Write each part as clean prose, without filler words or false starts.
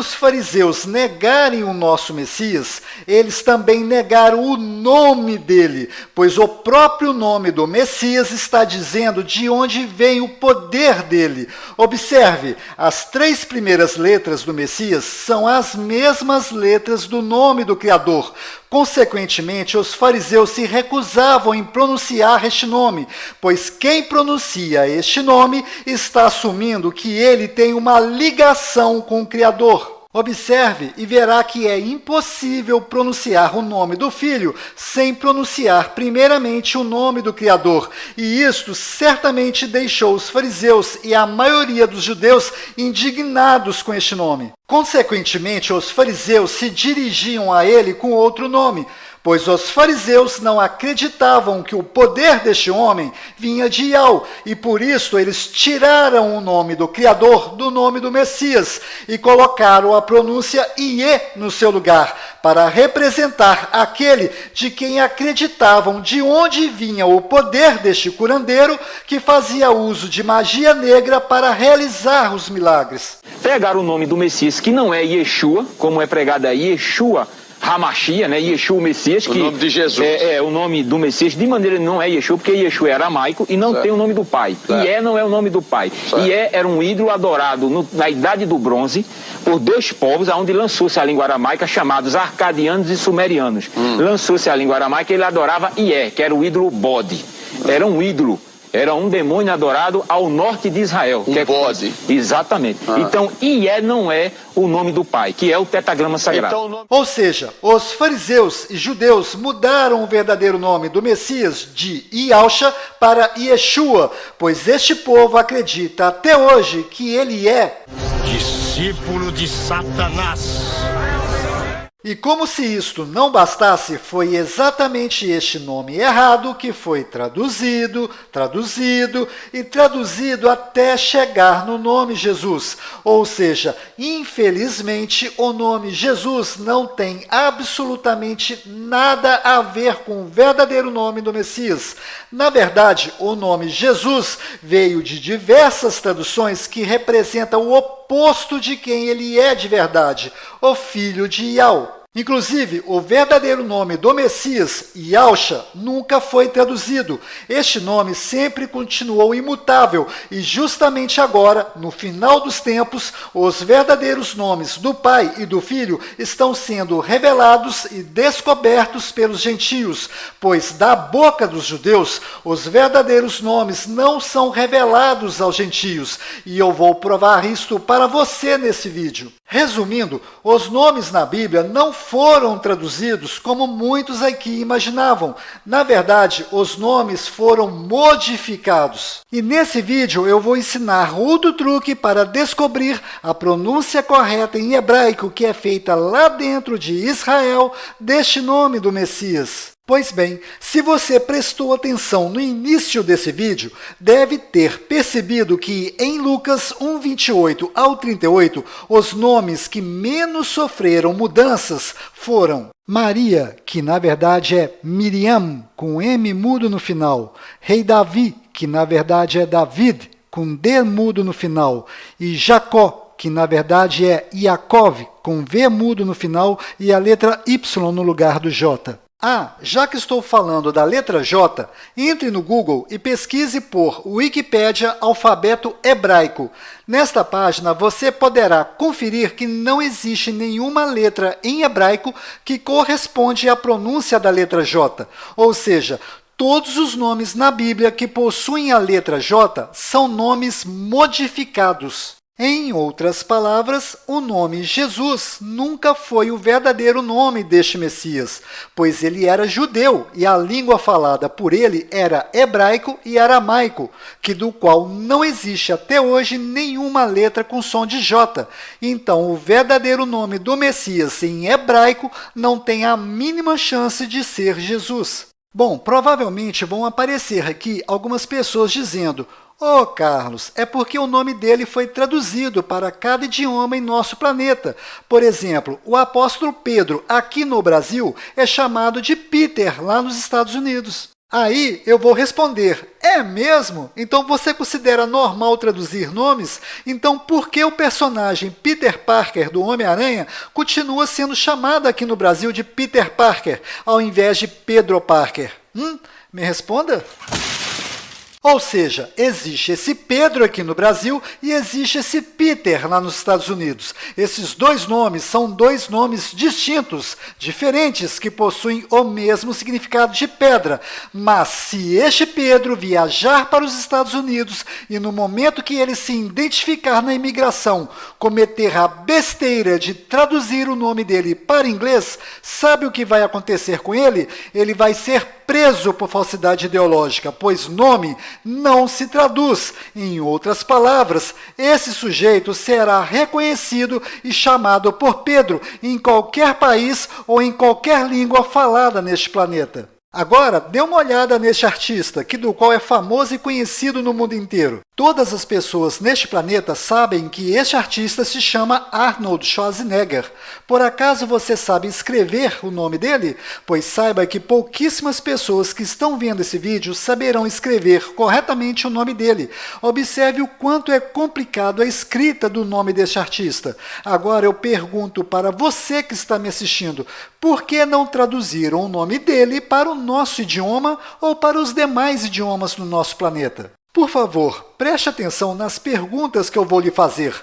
os fariseus negarem o nosso Messias, eles também negaram o nome dele, pois o próprio nome do Messias está dizendo de onde vem o poder dele. Observe, as 3 primeiras letras do Messias são as mesmas letras do nome do Criador. Consequentemente, os fariseus se recusavam em pronunciar este nome, pois quem pronuncia este nome está assumindo que ele tem uma ligação com o Criador. Observe e verá que é impossível pronunciar o nome do Filho sem pronunciar primeiramente o nome do Criador. E isto certamente deixou os fariseus e a maioria dos judeus indignados com este nome. Consequentemente, os fariseus se dirigiam a ele com outro nome, pois os fariseus não acreditavam que o poder deste homem vinha de Iau, e por isso eles tiraram o nome do Criador do nome do Messias e colocaram a pronúncia Iê no seu lugar, para representar aquele de quem acreditavam de onde vinha o poder deste curandeiro que fazia uso de magia negra para realizar os milagres. Pegaram o nome do Messias, que não é Yeshua, como é pregado aí, Yeshua Hamashia, né? Yeshua, o Messias, que o nome de Jesus. É o nome do Messias, de maneira não é Yeshua, porque Yeshua é aramaico e não certo. tem o nome do pai. Certo. Ié não é o nome do pai. Certo. Ié era um ídolo adorado na Idade do Bronze por 2 povos, onde lançou-se a língua aramaica, chamados arcadianos e sumerianos. Lançou-se a língua aramaica e ele adorava Ié, que era o ídolo bode. Era um ídolo. Era um demônio adorado ao norte de Israel. Bode. Exatamente. Então, Ié não é o nome do pai, que é o tetragrama sagrado. Então, Ou seja, os fariseus e judeus mudaram o verdadeiro nome do Messias de Iausha para Yeshua, pois este povo acredita até hoje que ele é discípulo de Satanás. E como se isto não bastasse, foi exatamente este nome errado que foi traduzido e traduzido até chegar no nome Jesus. Ou seja, infelizmente, o nome Jesus não tem absolutamente nada a ver com o verdadeiro nome do Messias. Na verdade, o nome Jesus veio de diversas traduções que representam o oposto de quem ele é de verdade, o filho de Iau. Inclusive, o verdadeiro nome do Messias, Iausha, nunca foi traduzido. Este nome sempre continuou imutável e justamente agora, no final dos tempos, os verdadeiros nomes do Pai e do Filho estão sendo revelados e descobertos pelos gentios, pois da boca dos judeus, os verdadeiros nomes não são revelados aos gentios, e eu vou provar isto para você nesse vídeo. Resumindo, os nomes na Bíblia não foram traduzidos como muitos aqui imaginavam. Na verdade, os nomes foram modificados. E nesse vídeo eu vou ensinar outro truque para descobrir a pronúncia correta em hebraico que é feita lá dentro de Israel deste nome do Messias. Pois bem, se você prestou atenção no início desse vídeo, deve ter percebido que em Lucas 1:28 ao 38, os nomes que menos sofreram mudanças foram Maria, que na verdade é Miriam, com M mudo no final, Rei Davi, que na verdade é David, com D mudo no final, e Jacó, que na verdade é Yaakov, com V mudo no final e a letra Y no lugar do J. Já que estou falando da letra J, entre no Google e pesquise por Wikipédia alfabeto hebraico. Nesta página você poderá conferir que não existe nenhuma letra em hebraico que corresponde à pronúncia da letra J, ou seja, todos os nomes na Bíblia que possuem a letra J são nomes modificados. Em outras palavras, o nome Jesus nunca foi o verdadeiro nome deste Messias, pois ele era judeu e a língua falada por ele era hebraico e aramaico, que do qual não existe até hoje nenhuma letra com som de J. Então, o verdadeiro nome do Messias em hebraico não tem a mínima chance de ser Jesus. Bom, provavelmente vão aparecer aqui algumas pessoas dizendo: "Ô Carlos, é porque o nome dele foi traduzido para cada idioma em nosso planeta. Por exemplo, o apóstolo Pedro, aqui no Brasil, é chamado de Peter, lá nos Estados Unidos." Aí eu vou responder, é mesmo? Então você considera normal traduzir nomes? Então por que o personagem Peter Parker do Homem-Aranha continua sendo chamado aqui no Brasil de Peter Parker, ao invés de Pedro Parker? Me responda? Ou seja, existe esse Pedro aqui no Brasil e existe esse Peter lá nos Estados Unidos. Esses dois nomes são dois nomes distintos, diferentes, que possuem o mesmo significado de pedra. Mas se este Pedro viajar para os Estados Unidos e no momento que ele se identificar na imigração, cometer a besteira de traduzir o nome dele para inglês, sabe o que vai acontecer com ele? Ele vai ser preso por falsidade ideológica, pois nome não se traduz. Em outras palavras, esse sujeito será reconhecido e chamado por Pedro em qualquer país ou em qualquer língua falada neste planeta. Agora, dê uma olhada neste artista, do qual é famoso e conhecido no mundo inteiro. Todas as pessoas neste planeta sabem que este artista se chama Arnold Schwarzenegger. Por acaso você sabe escrever o nome dele? Pois saiba que pouquíssimas pessoas que estão vendo esse vídeo saberão escrever corretamente o nome dele. Observe o quanto é complicado a escrita do nome deste artista. Agora eu pergunto para você que está me assistindo, por que não traduziram o nome dele para o nosso idioma ou para os demais idiomas do nosso planeta? Por favor, preste atenção nas perguntas que eu vou lhe fazer.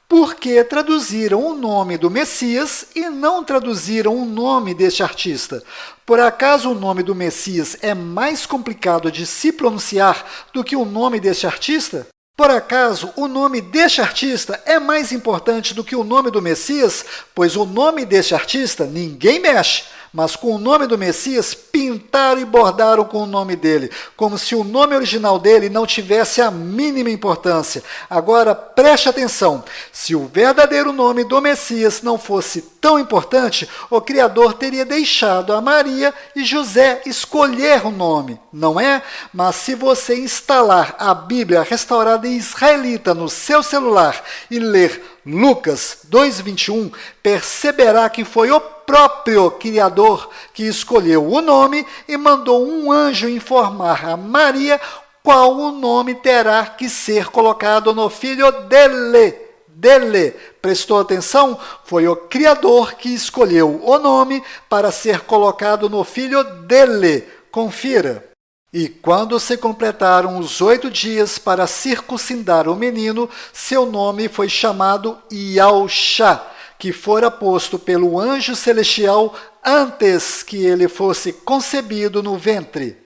Por que traduziram o nome do Messias e não traduziram o nome deste artista? Por acaso o nome do Messias é mais complicado de se pronunciar do que o nome deste artista? Por acaso o nome deste artista é mais importante do que o nome do Messias? Pois o nome deste artista ninguém mexe, mas com o nome do Messias pintaram e bordaram com o nome dele, como se o nome original dele não tivesse a mínima importância. Agora preste atenção, se o verdadeiro nome do Messias não fosse tão importante, o Criador teria deixado a Maria e José escolher o nome, não é? Mas se você instalar a Bíblia restaurada em israelita no seu celular e ler Lucas 2:21, perceberá que foi o próprio Criador que escolheu o nome e mandou um anjo informar a Maria qual o nome terá que ser colocado no filho dele. Prestou atenção? Foi o Criador que escolheu o nome para ser colocado no filho dele. Confira. E quando se completaram os 8 dias para circuncidar o menino, seu nome foi chamado Yahushua, que fora posto pelo anjo celestial antes que ele fosse concebido no ventre.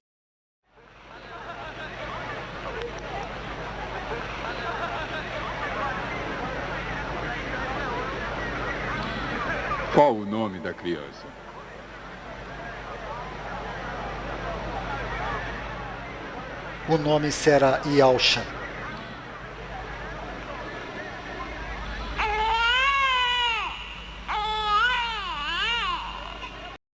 Qual o nome da criança? O nome será Yahushua.